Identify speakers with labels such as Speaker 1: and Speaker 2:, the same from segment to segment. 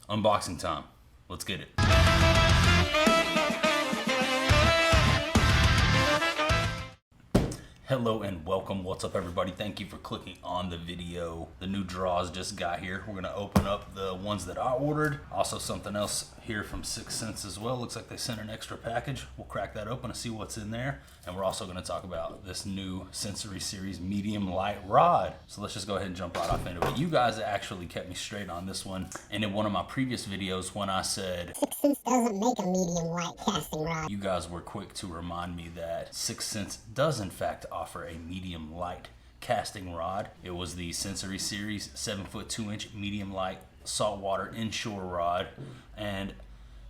Speaker 1: Unboxing time. Let's get it. Hello and welcome. What's up, everybody? Thank you for clicking on the video. The new draws just got here. We're gonna open up the ones that I ordered. Also something else here from 6th Sense as well. Looks like they sent an extra package. We'll crack that open and see what's in there. And we're also gonna talk about this new Sensory Series medium light rod. So let's just go ahead and jump right off into it. You guys actually kept me straight on this one. And in one of my previous videos when I said
Speaker 2: 6th Sense doesn't make a medium light casting rod,
Speaker 1: you guys were quick to remind me that 6th Sense does in fact offer a medium light casting rod. It was the Sensory Series 7-foot 2-inch medium light saltwater inshore rod. And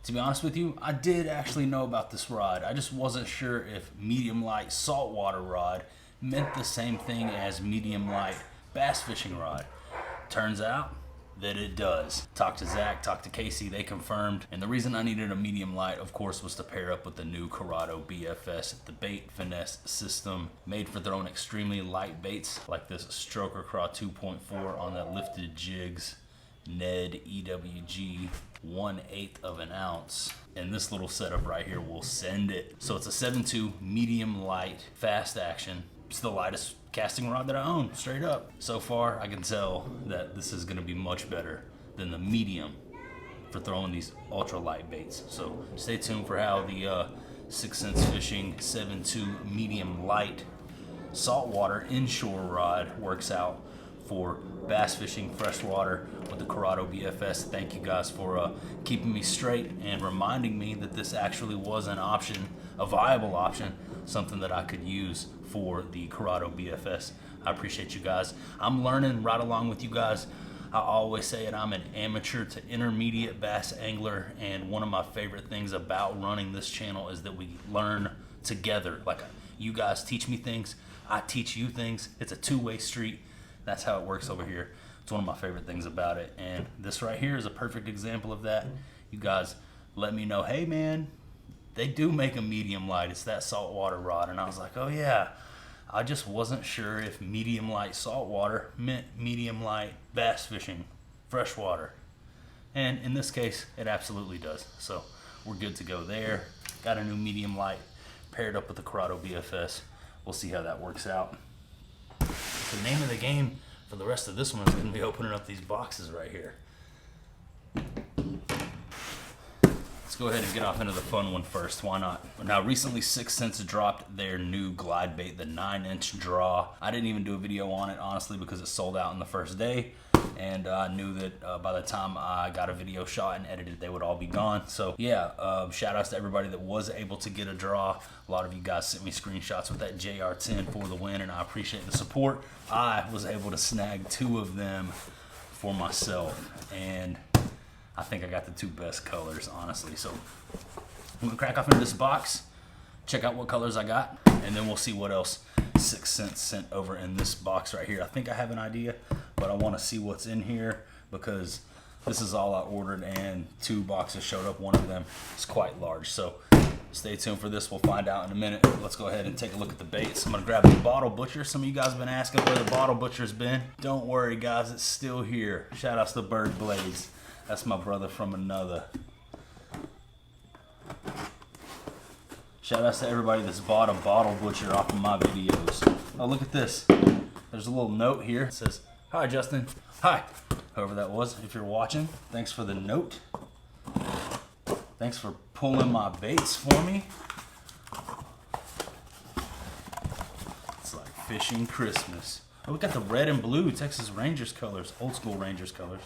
Speaker 1: to be honest with you, I did actually know about this rod. I just wasn't sure if medium light saltwater rod meant the same thing as medium light bass fishing rod. Turns out that it does. Talked to Zach, talked to Casey, they confirmed. And the reason I needed a medium light, of course, was to pair up with the new Corrado BFS, the bait finesse system, made for throwing extremely light baits like this Stroker Craw 2.4 on that lifted jigs, Ned EWG 1/8 of an ounce. And this little setup right here will send it. So it's a 7.2 medium light, fast action. It's the lightest casting rod that I own, straight up. So far, I can tell that this is gonna be much better than the medium for throwing these ultra light baits. So stay tuned for how the 6th Sense Fishing 7.2 medium light saltwater inshore rod works out for bass fishing freshwater with the Corrado BFS. Thank you guys for keeping me straight and reminding me that this actually was an option, a viable option, something that I could use for the Corrado BFS. I appreciate you guys. I'm learning right along with you guys. I always say it, I'm an amateur to intermediate bass angler, and one of my favorite things about running this channel is that we learn together. Like, you guys teach me things, I teach you things. It's a two-way street. That's how it works over here. It's one of my favorite things about it, and this right here is a perfect example of that. You guys let me know, hey man, they do make a medium light. It's that saltwater rod. And I was like, oh yeah, I just wasn't sure if medium light saltwater meant medium light bass fishing, freshwater. And in this case, it absolutely does. So we're good to go there. Got a new medium light paired up with the Corrado BFS. We'll see how that works out. The name of the game for the rest of this one is going to be opening up these boxes right here. Let's go ahead and get off into the fun one first. Why not? Now, recently 6th Sense dropped their new glide bait, the 9-inch draw. I didn't even do a video on it, honestly, because it sold out in the first day. And I knew that by the time I got a video shot and edited, they would all be gone. So yeah, shout outs to everybody that was able to get a draw. A lot of you guys sent me screenshots with that JR10 for the win, and I appreciate the support. I was able to snag 2 of them for myself, and I think I got the 2 best colors, honestly. So I'm gonna crack off into this box, check out what colors I got, and then we'll see what else 6th Sense sent over in this box right here. I think I have an idea, but I want to see what's in here because this is all I ordered, and 2 boxes showed up. One of them is quite large. So stay tuned for this. We'll find out in a minute. Let's go ahead and take a look at the baits. I'm gonna grab the bottle butcher. Some of you guys have been asking where the bottle butcher's been. Don't worry, guys, it's still here. Shout outs to Bird Blades. That's my brother from another. Shout outs to everybody that's bought a bottle butcher off of my videos. Oh, look at this. There's a little note here. It says, hi, Justin. Hi, whoever that was. If you're watching, thanks for the note. Thanks for pulling my baits for me. It's like fishing Christmas. Oh, we got the red and blue Texas Rangers colors, old school Rangers colors.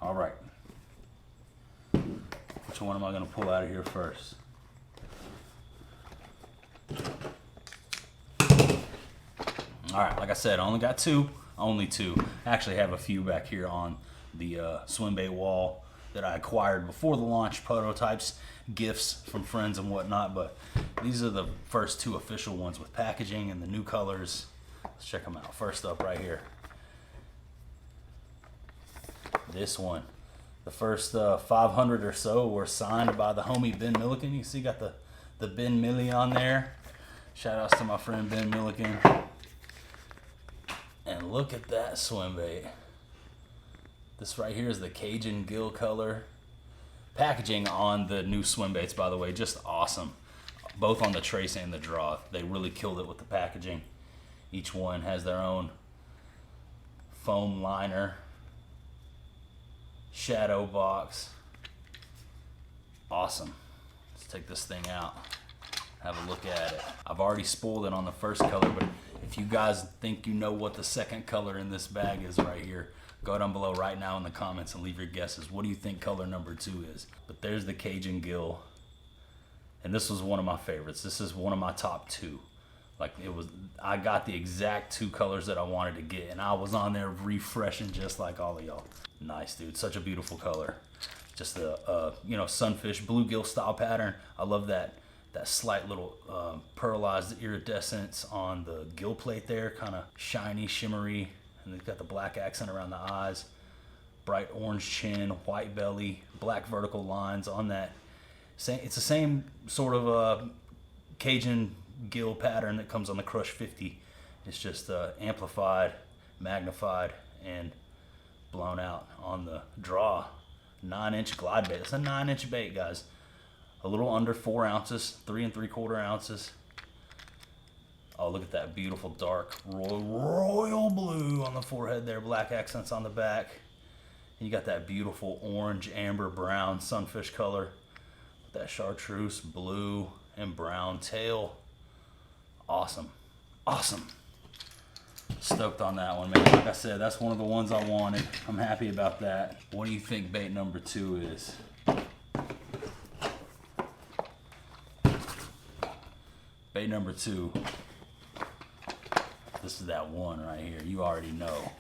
Speaker 1: All right. Which one am I going to pull out of here first? All right, like I said, I only got 2. Only 2. I actually have a few back here on the swim bait wall that I acquired before the launch, prototypes, gifts from friends and whatnot, but these are the first 2 official ones with packaging and the new colors. Let's check them out. First up right here. This one. The first 500 or so were signed by the homie Ben Milliken. You see, got the the Ben Millie on there. Shout outs to my friend Ben Milliken. And look at that swim bait. This right here is the Cajun gill color. Packaging on the new swim baits, by the way, just awesome. Both on the trace and the draw. They really killed it with the packaging. Each one has their own foam liner, shadow box. Awesome. Let's take this thing out, have a look at it. I've already spoiled it on the first color, but if you guys think you know what the second color in this bag is right here, go down below right now in the comments and leave your guesses. What do you think color number 2 is? But there's the Cajun gill. And this was one of my favorites. This is one of my top 2. Like I got the exact 2 colors that I wanted to get, and I was on there refreshing just like all of y'all. Nice, dude. Such a beautiful color. Just a sunfish bluegill style pattern. I love that slight little pearlized iridescence on the gill plate there, kind of shiny, shimmery, and they've got the black accent around the eyes. Bright orange chin, white belly, black vertical lines on that. It's the same sort of Cajun gill pattern that comes on the Crush 50. It's just amplified, magnified, and blown out on the draw. 9-inch glide bait. It's a 9-inch bait, guys. A little under 4 ounces, 3 3/4 ounces. Oh, look at that beautiful dark royal blue on the forehead there, black accents on the back. And you got that beautiful orange, amber, brown sunfish color with that chartreuse blue and brown tail. Awesome. Awesome. Stoked on that one, man. Like I said, that's one of the ones I wanted. I'm happy about that. What do you think bait number 2 is? Bait number 2. This is that one right here. You already know.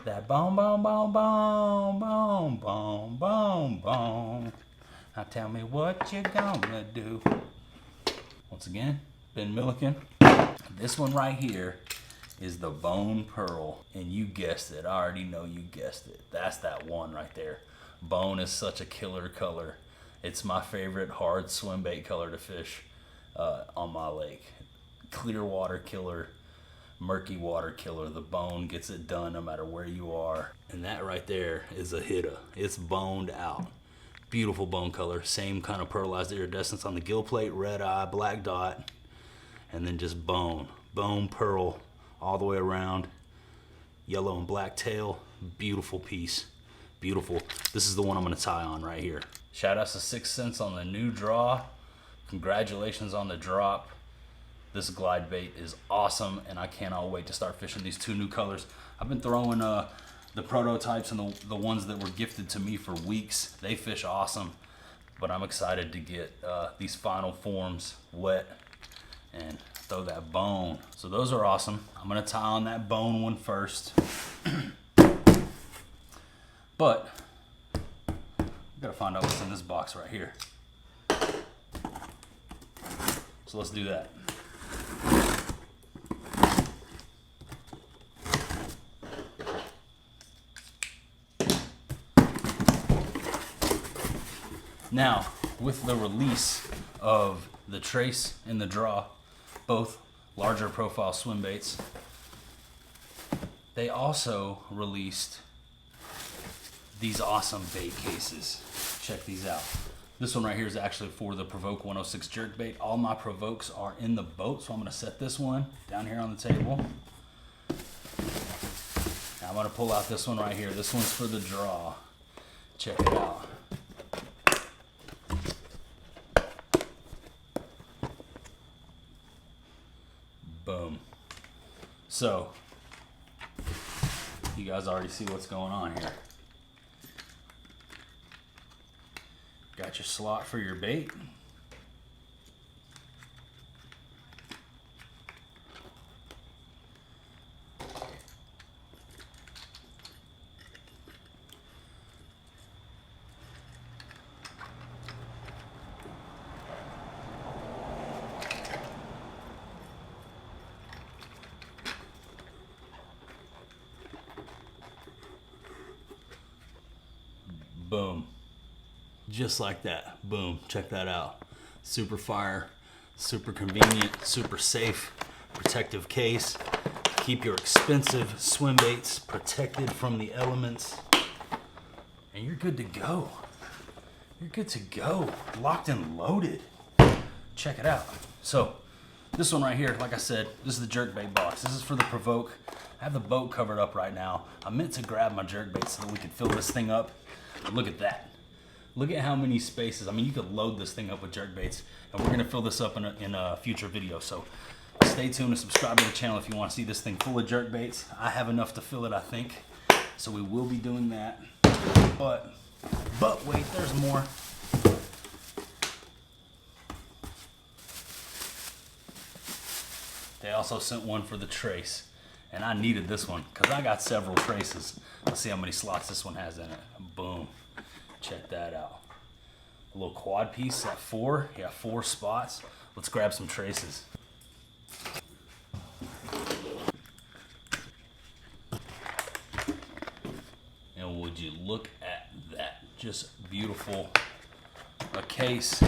Speaker 1: That boom, boom, boom, boom, boom, boom, boom, boom. Now tell me what you gonna do. Once again, Ben Milliken. This one right here is the Bone Pearl. And you guessed it. I already know you guessed it. That's that one right there. Bone is such a killer color. It's my favorite hard swim bait color to fish on my lake. Clear water killer, murky water killer. The bone gets it done no matter where you are. And that right there is a hitter. It's boned out. Beautiful bone color. Same kind of pearlized iridescence on the gill plate, red eye, black dot, and then just bone. Bone pearl all the way around. Yellow and black tail. Beautiful piece. Beautiful. This is the one I'm going to tie on right here. Shout outs to 6 cents on the new draw. Congratulations on the drop. This glide bait is awesome, and I cannot wait to start fishing these 2 new colors. I've been throwing the prototypes and the ones that were gifted to me for weeks. They fish awesome, but I'm excited to get these final forms wet and throw that bone. So those are awesome. I'm going to tie on that bone one first. But we gotta find out what's in this box right here. So let's do that. Now, with the release of the trace and the draw, both larger profile swim baits, they also released these awesome bait cases. Check these out. This one right here is actually for the Provoke 106 jerkbait. All my Provokes are in the boat, so I'm gonna set this one down here on the table. Now I'm gonna pull out this one right here. This one's for the draw. Check it out. Boom. So, you guys already see what's going on here. Got your slot for your bait. Boom. Just like that. Boom. Check that out. Super fire, super convenient, super safe, protective case. Keep your expensive swim baits protected from the elements. And you're good to go. You're good to go. Locked and loaded. Check it out. So, this one right here, like I said, this is the jerkbait box. This is for the Provoke. I have the boat covered up right now. I meant to grab my jerkbait so that we could fill this thing up. But look at that. Look at how many spaces. I mean, you could load this thing up with jerkbaits, and we're gonna fill this up in a future video. So stay tuned and subscribe to the channel if you want to see this thing full of jerkbaits. I have enough to fill it, I think. So we will be doing that. But wait, there's more. They also sent one for the trace, and I needed this one because I got several traces. Let's see how many slots this one has in it. Boom. Check that out. A little quad piece at 4. Yeah, 4 spots. Let's grab some traces. And would you look at that? Just beautiful. A case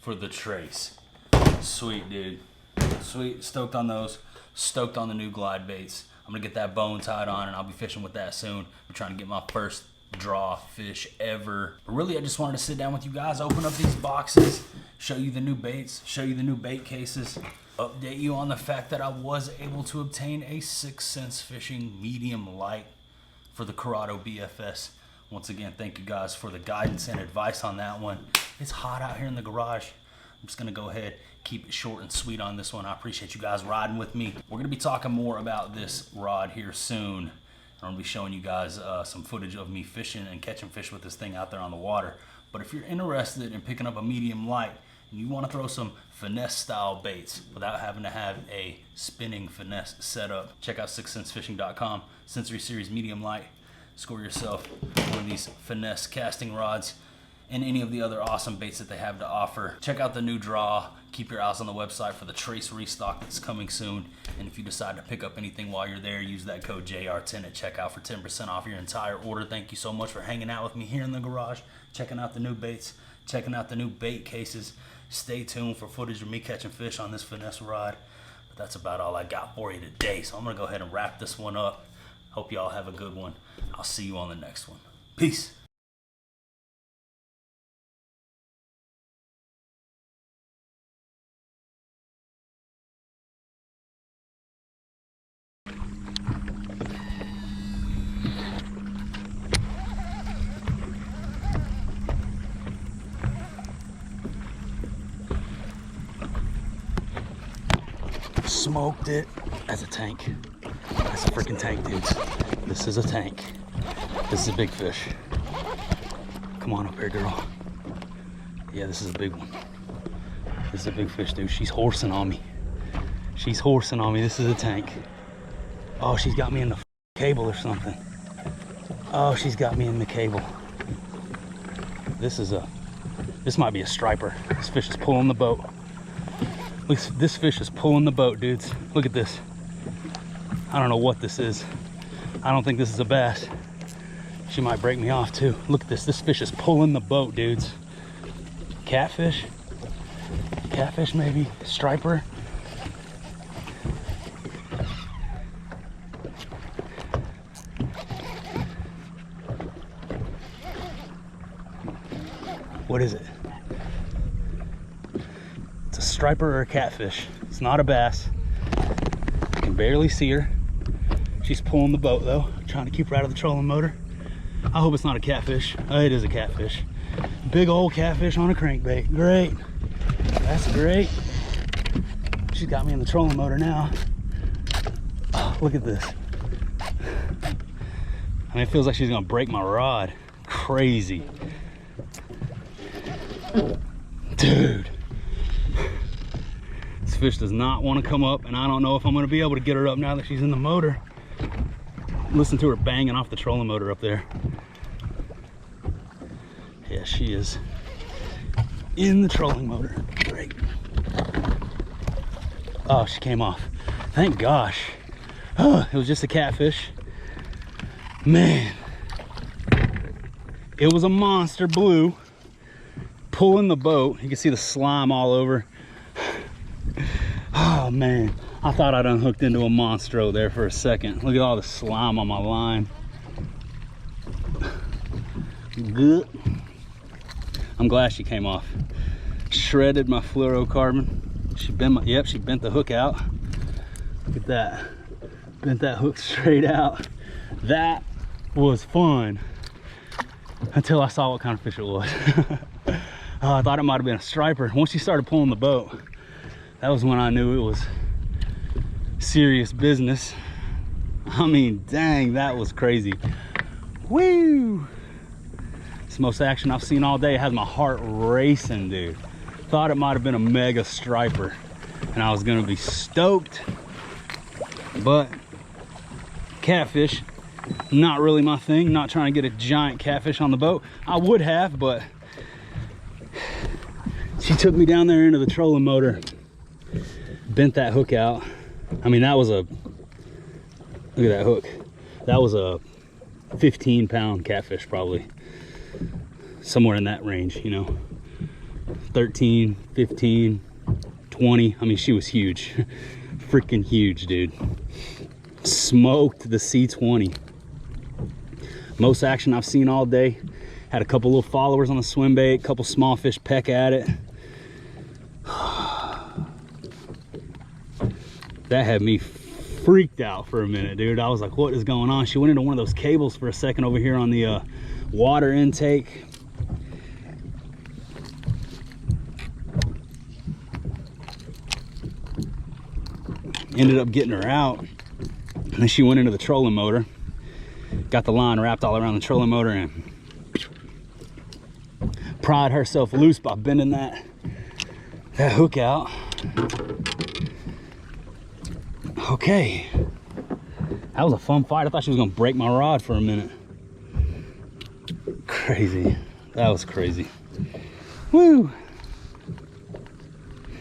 Speaker 1: for the trace. Sweet, dude. Sweet. Stoked on those. Stoked on the new glide baits. I'm gonna get that bone tied on and I'll be fishing with that soon. I'm trying to get my first draw fish ever. But really, I just wanted to sit down with you guys, open up these boxes, show you the new baits, show you the new bait cases, update you on the fact that I was able to obtain a 6 Sense Fishing medium light for the Corrado BFS. Once again, thank you guys for the guidance and advice on that one. It's hot out here in the garage. I'm just gonna go ahead, keep it short and sweet on this one. I appreciate you guys riding with me. We're gonna be talking more about this rod here soon. I'm gonna be showing you guys some footage of me fishing and catching fish with this thing out there on the water. But if you're interested in picking up a medium light and you wanna throw some finesse style baits without having to have a spinning finesse setup, check out 6sensefishing.com, Sensory Series medium light. Score yourself one of these finesse casting rods and any of the other awesome baits that they have to offer. Check out the new draw. Keep your eyes on the website for the trace restock that's coming soon. And if you decide to pick up anything while you're there, use that code JR10 at checkout for 10% off your entire order. Thank you so much for hanging out with me here in the garage, checking out the new baits, checking out the new bait cases. Stay tuned for footage of me catching fish on this finesse rod. But that's about all I got for you today. So I'm gonna go ahead and wrap this one up. Hope y'all have a good one. I'll see you on the next one. Peace. Smoked it. That's a tank. That's a freaking tank, dudes. This is a tank. This is a big fish. Come on up here, girl. Yeah, this is a big one. This is a big fish, dude. She's horsing on me. She's horsing on me. This is a tank. Oh, she's got me in the cable or something. Oh, she's got me in the cable. This might be a striper. This fish is pulling the boat. This fish is pulling the boat, dudes. Look at this. I don't know what this is. I don't think this is a bass. She might break me off too. Look at this. This fish is pulling the boat, dudes. Catfish? Catfish maybe? Striper? What is it? It's a striper or a catfish. It's not a bass. I can barely see her. She's pulling the boat though, trying to keep her out of the trolling motor. I hope it's not a catfish. Oh, it is a catfish. Big old catfish on a crankbait. Great. That's great. She's got me in the trolling motor now. Oh, look at this. I mean, it feels like she's gonna break my rod. Crazy. Dude. This fish does not want to come up, and I don't know if I'm gonna be able to get her up now that she's in the motor. Listen to her banging off the trolling motor up there. Yeah, she is in the trolling motor. Great. Oh, she came off. Thank gosh. Oh, it was just a catfish. Man.
Speaker 3: It was a monster blue, pulling the boat. You can see the slime all over. Oh man, I thought I'd unhooked into a monstro there for a second. Look at all the slime on my line. Good. I'm glad she came off. Shredded my fluorocarbon. She bent my, yep, she bent the hook out. Look at that. Bent that hook straight out. That was fun. Until I saw what kind of fish it was. I thought it might have been a striper. Once she started pulling the boat, that was when I knew it was serious business. I mean, dang, that was crazy. Woo! It's the most action I've seen all day. It has my heart racing, dude. Thought it might have been a mega striper, and I was gonna be stoked. But catfish, not really my thing. Not trying to get a giant catfish on the boat. I would have, but she took me down there into the trolling motor, bent that hook out. I mean, that was a, look at that hook. That was a 15-pound catfish, probably. Somewhere in that range, you know. 13, 15, 20. I mean, she was huge. Freaking huge, dude. Smoked the C20. Most action I've seen all day. Had a couple little followers on the swim bait, couple small fish peck at it. That had me freaked out for a minute, dude. I was like, what is going on? She went into one of those cables for a second over here on the water intake. Ended up getting her out. And then she went into the trolling motor. Got the line wrapped all around the trolling motor and pried herself loose by bending that hook out. Okay. That was a fun fight. I thought she was gonna break my rod for a minute. Crazy. That was crazy. Woo!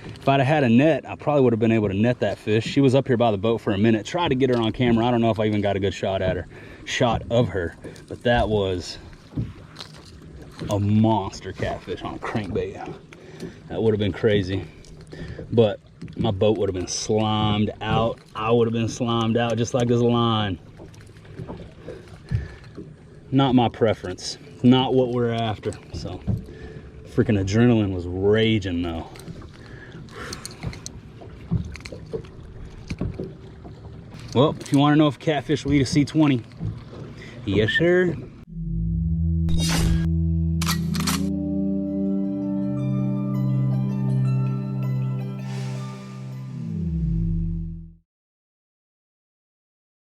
Speaker 3: If I'd have had a net, I probably would have been able to net that fish. She was up here by the boat for a minute. Tried to get her on camera. I don't know if I even got a good shot of her. But that was a monster catfish on a crankbait. That would have been crazy. But my boat would have been slimed out. I would have been slimed out just like this line. Not my preference. Not what we're after. So, freaking adrenaline was raging though. Well, if you want to know if catfish will eat a C20, yes sir.